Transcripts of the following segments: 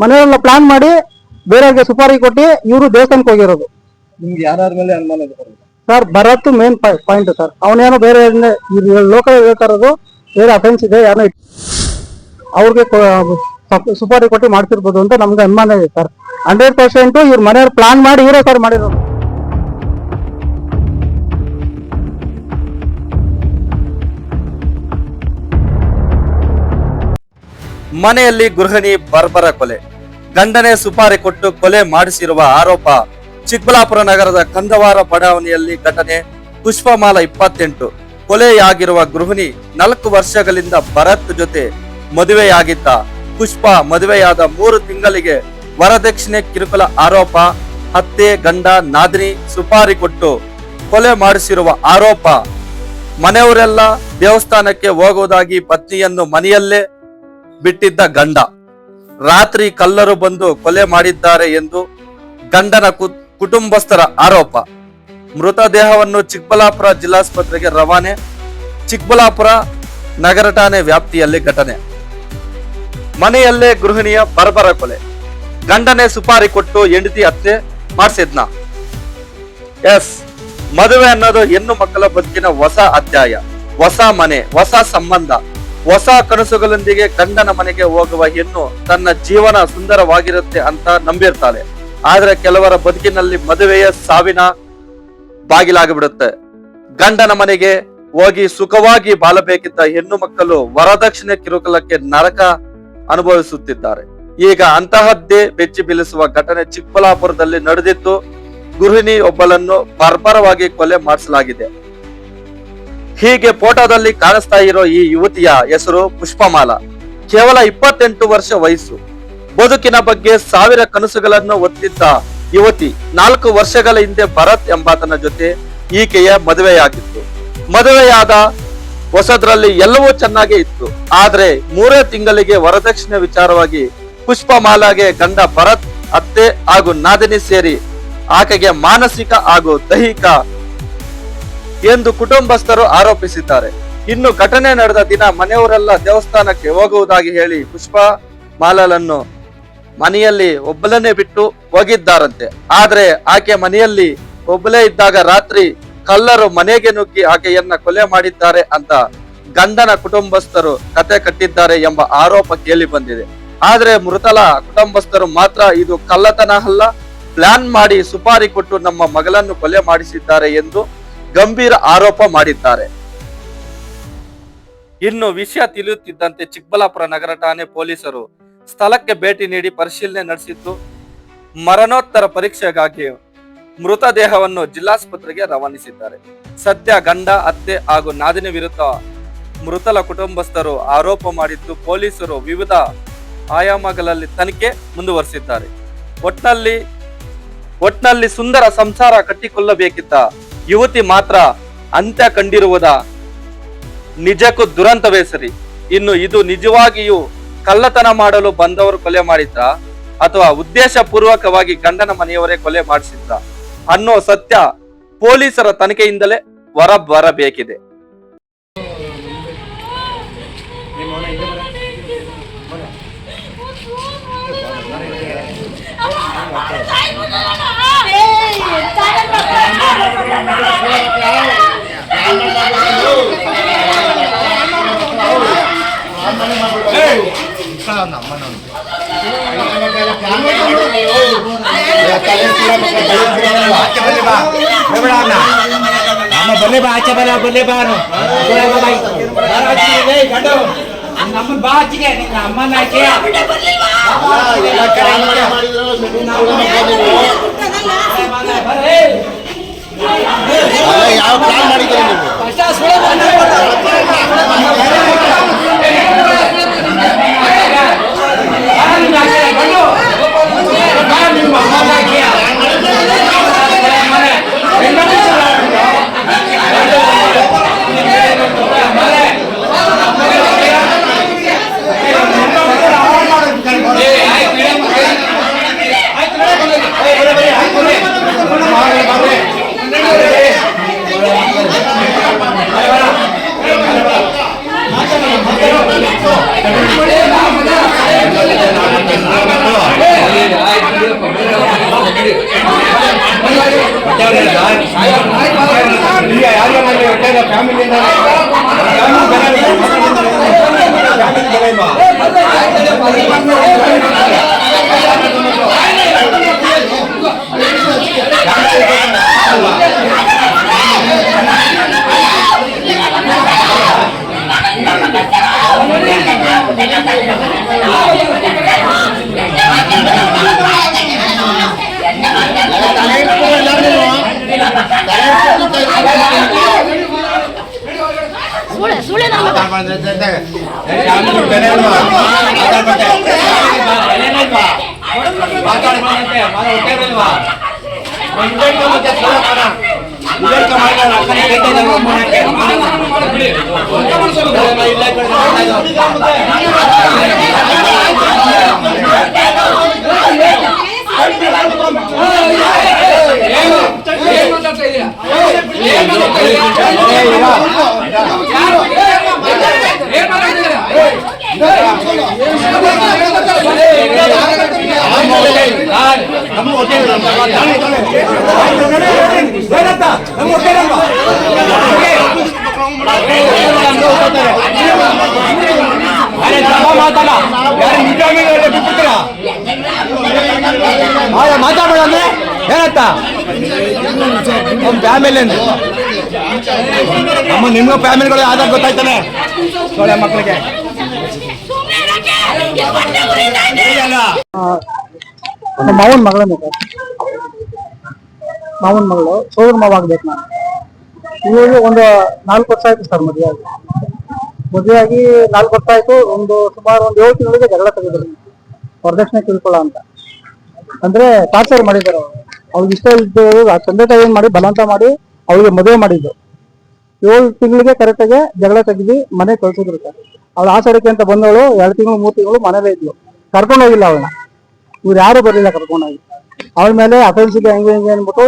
ಮನೆಯಲ್ಲ ಪ್ಲಾನ್ ಮಾಡಿ ಬೇರೆಯವ್ರಿಗೆ ಸುಪಾರಿ ಕೊಟ್ಟು ಇವರು ದೇವಸ್ಥಾನಕ್ಕೆ ಹೋಗಿರೋದು. ನಿಮ್ಗೆ ಯಾರ್ಯಾರ ಮೇಲೆ ಅನುಮಾನ ಇದೆ sir? Bharat main point sir. ಅವನೇನೋ ಬೇರೆ ಲೋಕಲ್ ಹೇಳ್ತಾ ಇರೋದು ಬೇರೆ ಅಫೆನ್ಸ್ ಇದೆ, ಯಾರೋ ಅವ್ರಿಗೆ ಸುಪಾರಿ ಕೊಟ್ಟು ಮಾಡ್ತಿರ್ಬೋದು ಅಂತ ನಮ್ಗೆ ಅನುಮಾನ ಇದೆ ಸರ್. 100% ಇವ್ರ ಮನೆಯವ್ರು ಪ್ಲಾನ್ ಮಾಡಿ ಇವರೇ ಸರ್ ಮಾಡಿರೋದು. ಮನೆಯಲ್ಲಿ ಗೃಹಿಣಿ ಬರ್ಬರ ಕೊಲೆ, ಗಂಡನೇ ಸುಪಾರಿ ಕೊಟ್ಟು ಕೊಲೆ ಮಾಡಿಸಿರುವ ಆರೋಪ. ಚಿಕ್ಕಬಳ್ಳಾಪುರ ನಗರದ ಕಂದವಾರ ಬಡಾವಣೆಯಲ್ಲಿ ಘಟನೆ. ಪುಷ್ಪಮಾಲ 28, ಕೊಲೆಯಾಗಿರುವ ಗೃಹಿಣಿ 4 ವರ್ಷಗಳಿಂದ ಭರತ್ ಜೊತೆ ಮದುವೆಯಾಗಿದ್ದ. ಪುಷ್ಪ ಮದುವೆಯಾದ 3 ತಿಂಗಳಿಗೆ ವರದಕ್ಷಿಣೆ ಕಿರುಕುಳ ಆರೋಪ. ಹತ್ಯೆ, ಗಂಡ ನಾದಿನಿ ಸುಪಾರಿ ಕೊಟ್ಟು ಕೊಲೆ ಮಾಡಿಸಿರುವ ಆರೋಪ. ಮನೆಯವರೆಲ್ಲ ದೇವಸ್ಥಾನಕ್ಕೆ ಹೋಗುವುದಾಗಿ ಪತ್ನಿಯನ್ನು ಮನೆಯಲ್ಲೇ ಬಿಟ್ಟಿದ್ದ ಗಂಡ ರಾತ್ರಿ ಕಳ್ಳರು ಬಂದು ಕೊಲೆ ಮಾಡಿದ್ದಾರೆ ಎಂದು ಗಂಡನ ಕುಟುಂಬಸ್ಥರ ಆರೋಪ. ಮೃತದೇಹವನ್ನು ಚಿಕ್ಕಬಳ್ಳಾಪುರ ಜಿಲ್ಲಾಸ್ಪತ್ರೆಗೆ ರವಾನೆ. ಚಿಕ್ಕಬಳ್ಳಾಪುರ ನಗರ ಠಾಣೆ ವ್ಯಾಪ್ತಿಯಲ್ಲಿ ಘಟನೆ. ಮನೆಯಲ್ಲೇ ಗೃಹಿಣಿಯ ಬರ್ಬರ ಕೊಲೆ, ಗಂಡನೇ ಸುಪಾರಿ ಕೊಟ್ಟು ಹೆಂಡತಿ ಹತ್ಯೆ ಮಾಡಿಸಿದ್ನ. ಮದುವೆ ಅನ್ನೋದು ಹೆಣ್ಣು ಮಕ್ಕಳ ಬದುಕಿನ ಹೊಸ ಅಧ್ಯಾಯ, ಹೊಸ ಮನೆ, ಹೊಸ ಸಂಬಂಧ, ಹೊಸ ಕನಸುಗಳೊಂದಿಗೆ ಗಂಡನ ಮನೆಗೆ ಹೋಗುವ ಹೆಣ್ಣು ತನ್ನ ಜೀವನ ಸುಂದರವಾಗಿರುತ್ತೆ ಅಂತ ನಂಬಿರ್ತಾಳೆ. ಆದ್ರೆ ಕೆಲವರ ಬದುಕಿನಲ್ಲಿ ಮದುವೆಯ ಸಾವಿನ ಬಾಗಿಲಾಗಿಬಿಡುತ್ತೆ. ಗಂಡನ ಮನೆಗೆ ಹೋಗಿ ಸುಖವಾಗಿ ಬಾಳಬೇಕಿದ್ದ ಹೆಣ್ಣು ಮಕ್ಕಳು ವರದಕ್ಷಿಣೆ ಕಿರುಕುಳಕ್ಕೆ ನರಕ ಅನುಭವಿಸುತ್ತಿದ್ದಾರೆ. ಈಗ ಅಂತಹದ್ದೇ ಬೆಚ್ಚಿ ಬೀಳಿಸುವ ಘಟನೆ ಚಿಕ್ಕಬಳ್ಳಾಪುರದಲ್ಲಿ ನಡೆದಿದ್ದು. ಗೃಹಿಣಿ ಒಬ್ಬಳನ್ನು ಬರ್ಬರವಾಗಿ ಕೊಲೆ ಮಾಡಿಸಲಾಗಿದೆ. ಹೀಗೆ ಫೋಟೋದಲ್ಲಿ ಕಾಣಿಸ್ತಾ ಇರೋ ಈ ಯುವತಿಯ ಹೆಸರು ಪುಷ್ಪಮಾಲ. ಕೇವಲ 28 ವರ್ಷ ವಯಸ್ಸು. ಬದುಕಿನ ಬಗ್ಗೆ 1000 ಕನಸುಗಳನ್ನು ಹೊತ್ತಿದ್ದ ಯುವತಿ 4 ವರ್ಷಗಳ ಹಿಂದೆ ಭರತ್ ಎಂಬಾತನ ಜೊತೆ ಈಕೆಯ ಮದುವೆಯಾಗಿತ್ತು. ಮದುವೆಯಾದ ಹೊಸದ್ರಲ್ಲಿ ಎಲ್ಲವೂ ಚೆನ್ನಾಗೇ ಇತ್ತು. ಆದ್ರೆ 3 ತಿಂಗಳಿಗೆ ವರದಕ್ಷಿಣೆ ವಿಚಾರವಾಗಿ ಪುಷ್ಪಮಾಲಾಗೆ ಗಂಡ ಭರತ್, ಅತ್ತೆ ಹಾಗೂ ನಾದಿನಿ ಸೇರಿ ಆಕೆಗೆ ಮಾನಸಿಕ ಹಾಗೂ ದೈಹಿಕ ಎಂದು ಕುಟುಂಬಸ್ಥರು ಆರೋಪಿಸಿದ್ದಾರೆ. ಇನ್ನು ಘಟನೆ ನಡೆದ ದಿನ ಮನೆಯವರೆಲ್ಲ ದೇವಸ್ಥಾನಕ್ಕೆ ಹೋಗುವುದಾಗಿ ಹೇಳಿ ಪುಷ್ಪಮಾಲನ್ನು ಮನೆಯಲ್ಲಿ ಒಬ್ಬಳನ್ನೇ ಬಿಟ್ಟು ಹೋಗಿದ್ದಾರಂತೆ. ಆದ್ರೆ ಆಕೆ ಮನೆಯಲ್ಲಿ ಒಬ್ಬಳೇ ಇದ್ದಾಗ ರಾತ್ರಿ ಕಳ್ಳರು ಮನೆಗೆ ನುಗ್ಗಿ ಆಕೆಯನ್ನ ಕೊಲೆ ಮಾಡಿದ್ದಾರೆ ಅಂತ ಗಂಡನ ಕುಟುಂಬಸ್ಥರು ಕತೆ ಕಟ್ಟಿದ್ದಾರೆ ಎಂಬ ಆರೋಪ ಕೇಳಿ ಬಂದಿದೆ. ಆದ್ರೆ ಮೃತಳ ಕುಟುಂಬಸ್ಥರು ಮಾತ್ರ ಇದು ಕಳ್ಳತನ ಅಲ್ಲ, ಪ್ಲಾನ್ ಮಾಡಿ ಸುಪಾರಿ ಕೊಟ್ಟು ನಮ್ಮ ಮಗಳನ್ನು ಕೊಲೆ ಮಾಡಿಸಿದ್ದಾರೆ ಎಂದು ಗಂಭೀರ ಆರೋಪ ಮಾಡಿದ್ದಾರೆ. ಇನ್ನು ವಿಷಯ ತಿಳಿಯುತ್ತಿದ್ದಂತೆ ಚಿಕ್ಕಬಳ್ಳಾಪುರ ನಗರ ಠಾಣೆ ಪೊಲೀಸರು ಸ್ಥಳಕ್ಕೆ ಭೇಟಿ ನೀಡಿ ಪರಿಶೀಲನೆ ನಡೆಸಿದ್ದು, ಮರಣೋತ್ತರ ಪರೀಕ್ಷೆಗಾಗಿ ಮೃತದೇಹವನ್ನು ಜಿಲ್ಲಾಸ್ಪತ್ರೆಗೆ ರವಾನಿಸಿದ್ದಾರೆ. ಸದ್ಯ ಗಂಡ, ಅತ್ತೆ ಹಾಗೂ ನಾದಿನಿ ವಿರುದ್ಧ ಮೃತಳ ಕುಟುಂಬಸ್ಥರು ಆರೋಪ ಮಾಡಿದ್ದು, ಪೊಲೀಸರು ವಿವಿಧ ಆಯಾಮಗಳಲ್ಲಿ ತನಿಖೆ ಮುಂದುವರಿಸಿದ್ದಾರೆ. ಒಟ್ನಲ್ಲಿ ಸುಂದರ ಸಂಸಾರ ಕಟ್ಟಿಕೊಳ್ಳಬೇಕಿದ್ದ ಯುವತಿ ಮಾತ್ರ ಅಂತ್ಯ ಕಂಡಿರುವುದ ನಿಜಕ್ಕೂ ದುರಂತವೇ ಸರಿ. ಇನ್ನು ಇದು ನಿಜವಾಗಿಯೂ ಕಳ್ಳತನ ಮಾಡಲು ಬಂದವರು ಕೊಲೆ ಮಾಡಿದ್ರ ಅಥವಾ ಉದ್ದೇಶ ಪೂರ್ವಕವಾಗಿ ಗಂಡನ ಮನೆಯವರೇ ಕೊಲೆ ಮಾಡಿಸಿದ್ರ ಅನ್ನೋ ಸತ್ಯ ಪೊಲೀಸರ ತನಿಖೆಯಿಂದಲೇ ಹೊರ ಬರಬೇಕಿದೆ. ಬಲ್ಲೆ ಬಾ ಆಚೆ ಬರ ಬಲ್ಲೆ ಬಾನು ನಮ್ಮ ಬಾ ಆಚೆಗೆ ಅಮ್ಮನ ಆಚೆ ಯಾವ ಪ್ಲಾನ್ ಮಾಡಿದ್ದೀರಿ ಮಾತಾಡೋಣ ಅಂದ್ರೆ ಏನತ್ತ ನಮ್ಮ ಫ್ಯಾಮಿಲಿ ನಮ್ಮ ನಿಮ್ಮ ಫ್ಯಾಮಿಲಿಗಳು ಆದಾಗ ಗೊತ್ತಾಯ್ತಾನೆ ಸೊಳ್ಳೆ ಮಕ್ಕಳಿಗೆ ನಮ್ಮ ಮಾವನ ಮಗಳನ್ನೇ ಸರ್, ಮಾವನ ಮಗಳು ಸೋದರ ಮಾವ ಆಗ್ಬೇಕು ನಾನು. ಇವಾಗ ಒಂದು 4 ವರ್ಷ ಆಯ್ತು ಸರ್ ಮದುವೆ ಆಗಿ 4 ವರ್ಷ ಆಯ್ತು. ಸುಮಾರು ಒಂದು 7 ತಿಂಗಳಿಗೆ ಜಗಳ ತೆಗೆದ್ರು, ವರದಕ್ಷಿಣೆ ತಿಳ್ಕೊಳ್ಳ ಅಂತ. ಅಂದ್ರೆ ಟಾರ್ಚರ್ ಮಾಡಿದ್ದಾರೆ. ಅವ್ರಿಗೆ ಇಷ್ಟ ಇದ್ದು ಆ ತಂದೆ ತಾಯಿ ಏನ್ ಮಾಡಿ ಬಲವಂತ ಮಾಡಿ ಅವ್ರಿಗೆ ಮದುವೆ ಮಾಡಿದ್ದು. 7 ತಿಂಗಳಿಗೆ ಕರೆಕ್ಟಾಗಿ ಜಗಳ ತೆಗೆದು ಮನೆ ಕಳ್ಸಿದ್ರು ಸರ್. ಅವಳು ಆಚರಣೆ ಅಂತ ಬಂದವಳು 2 ತಿಂಗಳು 3 ತಿಂಗಳು ಮನೇಲೇ ಇದ್ಲು. ಕರ್ಕೊಂಡು ಹೋಗಿಲ್ಲ ಅವಳನ್ನ, ಇವ್ರು ಯಾರು ಬರಲಿಲ್ಲ ಕರ್ಕೊಂಡೋಗಿ. ಅವಳ ಮೇಲೆ ಅಫೆನ್ಸಿಗೆ ಹೆಂಗೆ ಅಂದ್ಬಿಟ್ಟು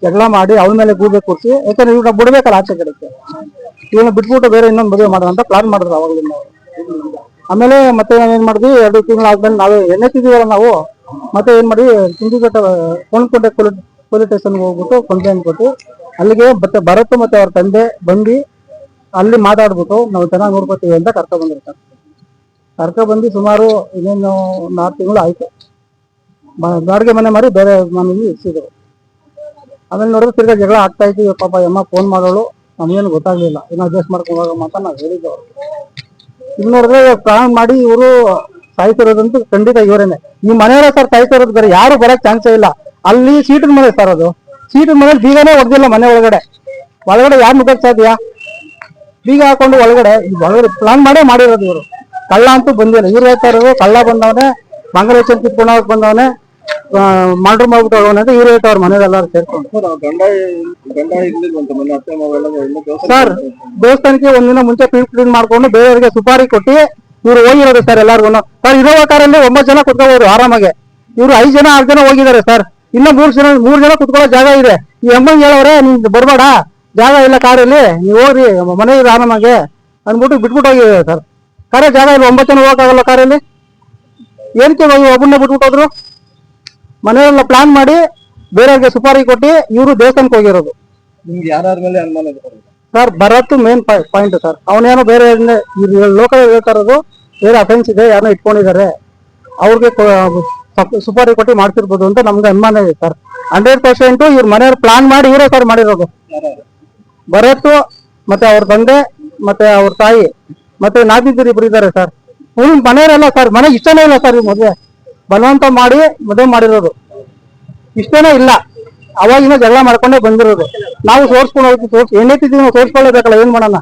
ಜಗಳ ಮಾಡಿ ಅವಳ ಮೇಲೆ ಗೂಬೆ ಕೂರಿಸಿ, ಯಾಕಂದ್ರೆ ಇವ್ರನ್ನ ಬಿಡ್ಬೇಕಲ್ಲ ಆಚೆ ಕಡೆಗೆ, ಇವನ್ನ ಬಿಟ್ಬಿಟ್ಟು ಬೇರೆ ಇನ್ನೊಂದು ಮದುವೆ ಮಾಡೋಣ ಅಂತ ಪ್ಲಾನ್ ಮಾಡಿದ್ರು ಅವಾಗಲಿಂದ. ಆಮೇಲೆ ಮತ್ತೆ ಏನ್ ಮಾಡಿದ್ವಿ, 2 ತಿಂಗಳು ಆದ್ಮೇಲೆ ನಾವು ಎಣ್ಣೆ ತಿಂದಿವಲ್ಲ ನಾವು, ಮತ್ತೆ ಏನ್ ಮಾಡಿ ಸಿಂಧಿಘಟ್ಟ ಕೊಂಡ್ಕೊಂಡೆ ಪೊಲೀಸ್ ಸ್ಟೇಷನ್ಗೆ ಹೋಗ್ಬಿಟ್ಟು ಕಂಪ್ಲೇಂಟ್ ಕೊಟ್ಟು ಅಲ್ಲಿಗೆ ಮತ್ತೆ ಭರತ್ ಮತ್ತೆ ಅವ್ರ ತಂದೆ ಬಂದು ಅಲ್ಲಿ ಮಾತಾಡ್ಬಿಟ್ಟು ನಾವು ಚೆನ್ನಾಗಿ ನೋಡ್ಕೊತೀವಿ ಅಂತ ಕರ್ಕೊ ಬಂದಿರ್ತಾರೆ. ಕರ್ಕೊ ಬಂದು ಸುಮಾರು ಇನ್ನೇನು 4 ತಿಂಗಳು ಆಯ್ತು. ಬಾಡಿಗೆ ಮನೆ ಮಾಡಿ ಬೇರೆ ಮನೇಲಿ ಇರಿಸಿದ್ರು. ಆಮೇಲೆ ನೋಡಿದ್ರೆ ತಿರ್ಗಾ ಜಗಳ ಆಗ್ತಾ ಇತ್ತು. ಪಾಪ ಅಮ್ಮ ಫೋನ್ ಮಾಡೋಳು, ನಮ್ಗೇನು ಗೊತ್ತಾಗ್ಲಿಲ್ಲ, ಏನೋ ಅಡ್ಜಸ್ಟ್ ಮಾಡ್ಕೊಂಡು ಹೋಗಮ್ಮ ಅಂತ ನಾವು ಹೇಳಿದ್ದು. ಇಲ್ಲಿ ನೋಡಿದ್ರೆ ಪ್ಲಾನ್ ಮಾಡಿ ಇವರು ಸಾಯ್ತಿರೋದಂತೂ ಖಂಡಿತ ಇವರೇನೆ. ಈ ಮನೆಯವರ ಸರ್ ಸಾಯ್ತಿರೋದು, ಬೇರೆ ಯಾರು ಬರಕ್ ಚಾನ್ಸೇ ಇಲ್ಲ. ಅಲ್ಲಿ ಸೀಟಿನ ಮನೆ ಸರ್, ಅದು ಸೀಟಿನ ಮನೆ ಬೀಗನೇ ಹೊಡೆದಿಲ್ಲ. ಮನೆ ಒಳಗಡೆ ಯಾರು ನುಗ್ಗಕ್ ಸಾಧ್ಯ? ಬೀಗ ಹಾಕೊಂಡು ಒಳಗಡೆ ಪ್ಲಾನ್ ಮಾಡೇ ಮಾಡಿರೋದು ಇವರು. ಕಳ್ಳ ಅಂತೂ ಬಂದಿಲ್ಲ. ಇವ್ರು ಹೇಳ್ತಾ ಇರೋದು ಕಳ್ಳ ಬಂದವನೇ, ಮಂಗಲೇಶನ್ ಕಿತ್ಕೊಂಡೋಗಕ್ ಬಂದವನೇ, ಮಾಡ್ರು ಮಾಡ್ಬಿಟ್ಟು ಹೋಗೋಣ ಅಂತ ಇವ್ರು ಹೇಳ್ತಾ ಅವ್ರ ಮನೆಯಲ್ಲೆಲ್ಲರೂ ಸೇರ್ಕೊಂಡು. ಸರ್ ದೇವಸ್ಥಾನಕ್ಕೆ ಒಂದಿನ ಮುಂಚೆ ಕ್ಲೀನ್ ಮಾಡ್ಕೊಂಡು ಬೇರೆಯವರಿಗೆ ಸುಪಾರಿ ಕೊಟ್ಟು ಇವ್ರು ಹೋಗಿರೋದು ಸರ್ ಎಲ್ಲಾರ್ಗು. ಸರ್ ಇನೋವಾ ಕಾರಲ್ಲಿ 9 ಜನ ಕುತ್ಕೋಬಹುದು ಆರಾಮಾಗೆ. ಇವ್ರು 5 ಜನ 6 ಜನ ಹೋಗಿದ್ದಾರೆ ಸರ್. ಇನ್ನ 3 ಜನ ಕುತ್ಕೊಳ್ಳೋ ಜಾಗ ಇದೆ. ಈ ಅಮ್ಮಂಗೆ ಹೇಳವ್ರೆ, ನೀನ್ ಬರ್ಬೇಡ, ಜಾಗ ಇಲ್ಲ ಕಾರಲ್ಲಿ, ನೀವು ಹೋಗ್ರಿ ಮನೆ ಇದೆ ಆರಾಮಾಗೆ ಅಂದ್ಬಿಟ್ಟು ಬಿಟ್ಬಿಟ್ಟು ಹೋಗಿದ್ದಾರೆ ಸರ್. ಕಾರೇ ಜಾಗ ಇಲ್ಲ, 9 ಜನ ಹೋಗಕ್ಕಾಗಲ್ಲ ಕಾರಲ್ಲಿ. ಏನಕ್ಕೆ ಒಬ್ಬನ್ನ ಬಿಟ್ಬಿಟ್ಟು ಹೋದ್ರು? ಮನೆಯೆಲ್ಲ ಪ್ಲಾನ್ ಮಾಡಿ ಬೇರೆಯವ್ರಿಗೆ ಸುಪಾರಿ ಕೊಟ್ಟು ಇವರು ದೇವಸ್ಥಾನಕ್ಕೆ ಹೋಗಿರೋದು. ನಿಮ್ಗೆ ಯಾರ ಮೇಲೆ ಅನುಮಾನ sir Bharat main point sir. ಅವನೇನೋ ಬೇರೆ ಲೋಕಲ್ ಹೇಳ್ತಾ ಇರೋದು ಬೇರೆ ಅಫೆನ್ಸ್ ಇದೆ, ಯಾರನ್ನ ಇಟ್ಕೊಂಡಿದ್ದಾರೆ, ಅವ್ರಿಗೆ ಸುಪಾರಿ ಕೊಟ್ಟು ಮಾಡ್ತಿರ್ಬೋದು ಅಂತ ನಮ್ಗೆ ಅನುಮಾನ ಇದೆ ಸರ್. 100% ಇವ್ರ ಮನೆಯವ್ರು ಪ್ಲಾನ್ ಮಾಡಿ ಇವರೇ ಸರ್ ಮಾಡಿರೋದು. ಭರತ್ ಮತ್ತೆ ಅವ್ರ ತಂದೆ ಮತ್ತೆ ಅವ್ರ ತಾಯಿ ಮತ್ತೆ ನಾದಿದ್ರು ಇಬ್ರು ಇದ್ದಾರೆ ಸರ್. ಮನೆಯವರೆಲ್ಲ ಸರ್, ಮನೆಗೆ ಇಷ್ಟನೇ ಇಲ್ಲ ಸರ್. ಈ ಮದುವೆ ಬಲವಂತ ಮಾಡಿ ಮದುವೆ ಮಾಡಿರೋದು, ಇಷ್ಟನೇ ಇಲ್ಲ. ಅವಾಗಿನ ಜಗಳ ಮಾಡ್ಕೊಂಡೇ ಬಂದಿರೋದು. ನಾವು ಸೋರ್ಸ್ಕೊಂಡು ಹೋಗಿ ಎಣ್ಣೆತ್ತಿದ್ದೀವಿ, ನಾವು ಸೋರ್ಸ್ಕೊಳ್ಳೇಬೇಕಲ್ಲ, ಏನ್ ಮಾಡೋಣ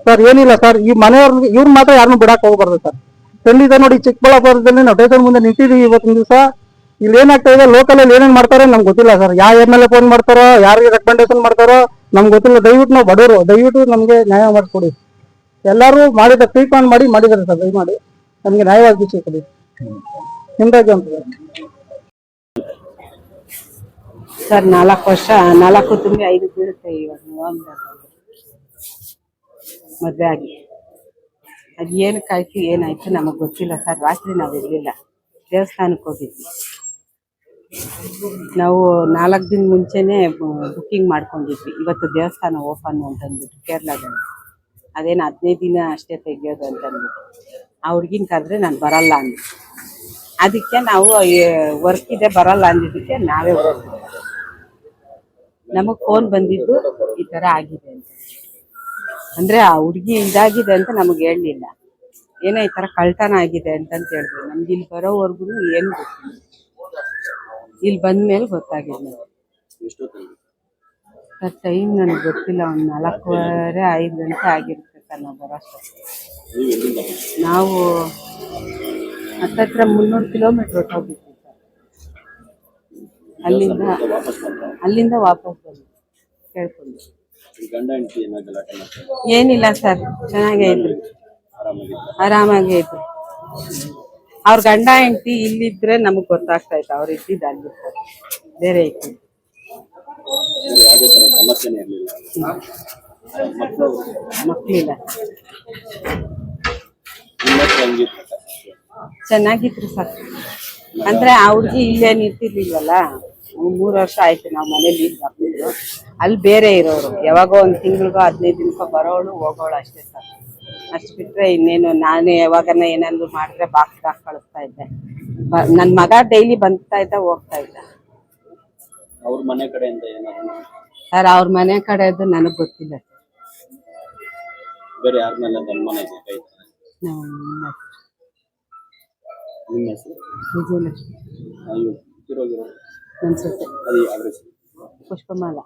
ಸರ್? ಏನಿಲ್ಲ ಸರ್, ಈ ಮನೆಯವ್ರಿಗೆ ಇವ್ರು ಮಾತ್ರ ಯಾರನ್ನೂ ಬಿಡಕ್ ಹೋಗ್ಬಾರ್ದು ಸರ್. ಖಂಡಿತ ನೋಡಿ, ಚಿಕ್ಕಬಳ್ಳಾಪುರದಲ್ಲಿ ನಾವು ಸ್ಟೇಷನ್ ಮುಂದೆ ನಿಂತಿದ್ದೀವಿ ಇವತ್ತಿನ ದಿವಸ. ಇಲ್ಲಿ ಏನಾಗ್ತಾ ಇದೆ, ಲೋಕಲ್ ಅಲ್ಲಿ ಏನೇನ್ ಮಾಡ್ತಾರೆ ನಮ್ಗೆ ಗೊತ್ತಿಲ್ಲ ಸರ್. ಯಾವ ಎಮ್.ಎಲ್.ಎ ಫೋನ್ ಮಾಡ್ತಾರೋ, ಯಾರಿಗೆ ರೆಕಮೆಂಡೇಶನ್ ಮಾಡ್ತಾರೋ ನಮ್ಗೆ ಗೊತ್ತಿಲ್ಲ. ದಯವಿಟ್ಟು ನಾವು ಬಡವರು, ದಯವಿಟ್ಟು ನಮ್ಗೆ ನ್ಯಾಯ ಮಾಡಿಕೊಡಿ. ಎಲ್ಲರೂ ಮಾಡಿದ ಟ್ರೀಟ್ಮೆಂಟ್ ಮಾಡಿದ್ದಾರೆ ಸರ್. ದಯಮಾಡಿ ನಮ್ಗೆ ನ್ಯಾಯವಾಗಿ ಕೊಡಿ. ನಿಮ್ದಾಗಿ ಅಂತ ಸರ್ 4 ವರ್ಷ, 4 ತುಂಬಿ 5 ಬೀಳುತ್ತೆ ಇವಾಗ ಮದ್ವೆ ಆಗಿ. ಅದು ಏನಕ್ಕಾಯ್ತು ಏನಾಯ್ತು ನಮಗ್ ಗೊತ್ತಿಲ್ಲ ಸರ್. ರಾತ್ರಿ ನಾವು ಇರ್ಲಿಲ್ಲ, ದೇವಸ್ಥಾನಕ್ಕೆ ಹೋಗಿದ್ವಿ. ನಾವು 4 ದಿನ ಮುಂಚೆನೆ ಬುಕ್ಕಿಂಗ್ ಮಾಡ್ಕೊಂಡಿದ್ವಿ. ಇವತ್ತು ದೇವಸ್ಥಾನ ಓಪನ್ ಅಂತಂದ್ಬಿಟ್ಟು ಕೇರಳದಲ್ಲಿ. ಅದೇನು 15 ದಿನ ಅಷ್ಟೇ ತೆಗಿಯೋದು ಅಂತಂದ್ಬಿಟ್ಟು ಆ ಹುಡ್ಗಿನ ಕರೆದ್ರೆ ನಾನು ಬರಲ್ಲ ಅಂದೆ. ಅದಕ್ಕೆ ನಾವು ವರ್ಕ್ ಇದೆ ಬರಲ್ಲ ಅಂದಿದ್ದಕ್ಕೆ ನಾವೇ ಹೋಗ್ತೀವಿ. ನಮಗ್ ಫೋನ್ ಬಂದಿದ್ದು ಈ ತರ ಆಗಿದೆ ಅಂತ. ಅಂದ್ರೆ ಆ ಹುಡ್ಗಿ ಇದಾಗಿದೆ ಅಂತ ನಮಗ್ ಹೇಳಲಿಲ್ಲ. ಏನೋ ಈ ತರ ಕಳ್ತನ ಆಗಿದೆ ಅಂತಂತ ಹೇಳಿದ್ರು. ನಮ್ಗೆ ಇಲ್ಲಿ ಬರೋವರ್ಗು ಏನು ಗೊತ್ತಿಲ್ಲ. ಇಲ್ಲಿ ಬಂದ್ಮೇಲೆ ಗೊತ್ತಾಗಿದೆ. ಸರ್ ಟೈಮ್ ನನಗೆ ಗೊತ್ತಿಲ್ಲ. ಒಂದು 4:15 5 ಗಂಟೆ ಆಗಿರುತ್ತೆ ಸರ್ ನಾವು ಬರೋಷ್ಟು. ನಾವು ಹತ್ತತ್ರ 300 ಕಿಲೋಮೀಟರ್ ಹೊಟ್ಟೋಗಿದ್ವಿ ಸರ್. ಅಲ್ಲಿಂದ ವಾಪಸ್ ಬಂದ್ವಿ ಕೇಳ್ಕೊಂಡು. ಏನಿಲ್ಲ ಸರ್, ಚೆನ್ನಾಗೇ ಇದ್ರು, ಆರಾಮಾಗೇ ಇದ್ರು. ಅವ್ರ ಗಂಡ ಹೆಂಡತಿ ಇಲ್ಲಿದ್ರೆ ನಮಗ್ ಗೊತ್ತಾಗ್ತಾ ಇತ್ತು. ಅವ್ರು ಇದ್ದಿದ್ದು ಅಲ್ಲಿ ಸರ್, ಬೇರೆ ಇತ್ತು. ಮಕ್ಕಳಿಲ್ಲ, ಚೆನ್ನಾಗಿದ್ರು ಸರ್. ಅಂದ್ರೆ ಆ ಹುಡ್ಗಿ ಇಲ್ಲೇನು ಇರ್ತಿರ್ಲಿಲ್ವಲ್ಲ. 3 ವರ್ಷ ಆಯ್ತು ನಾವು ಮನೇಲಿ ಬರ್ತಿದ್ರು. ಅಲ್ಲಿ ಬೇರೆ ಇರೋರು, ಯಾವಾಗೋ 1 ತಿಂಗಳಿಗೋ 15 ದಿನಕ್ಕೋ ಬರೋಳು ಹೋಗೋಳು ಅಷ್ಟೇ ಸರ್. ಅಷ್ಟು ಬಿಟ್ರೆ ಇನ್ನೇನು. ನಾನು ಯಾವಾಗನ ಏನಾದ್ರು ಮಾಡಿದ್ರೆ ಬಾಕ್ಸ್ ಕಳಿಸ್ತಾ ಇದ್ದೆ. ನನ್ನ ಮಗ ಡೈಲಿ ಬಂದ್ತಾ ಇದ್ದ ಹೋಗ್ತಾ ಇದ್ದ. ಅವ್ರ ಮನೆ ಕಡೆಯಿಂದ ಏನಾದ್ರು ಸರ್ ಅವ್ರ ಮನೆ ಕಡೆದು ನನಗ್ ಗೊತ್ತಿಲ್ಲ ಸರ್. ಬೇರೆ ಯಾರ ಮೇಲೆ ಅನುಮಾನ ಇದೆ? ನಿಮ್ಮ ಹೆಸರು? ವಿಜಯಲಕ್ಷ್ಮಿ. ತಿರೋಗಿರೋ ನನ್ನ ಸೊಸೆ ಅದು ಯಾವ ಹೆಸರು? ಪುಷ್ಪಮಾಲ.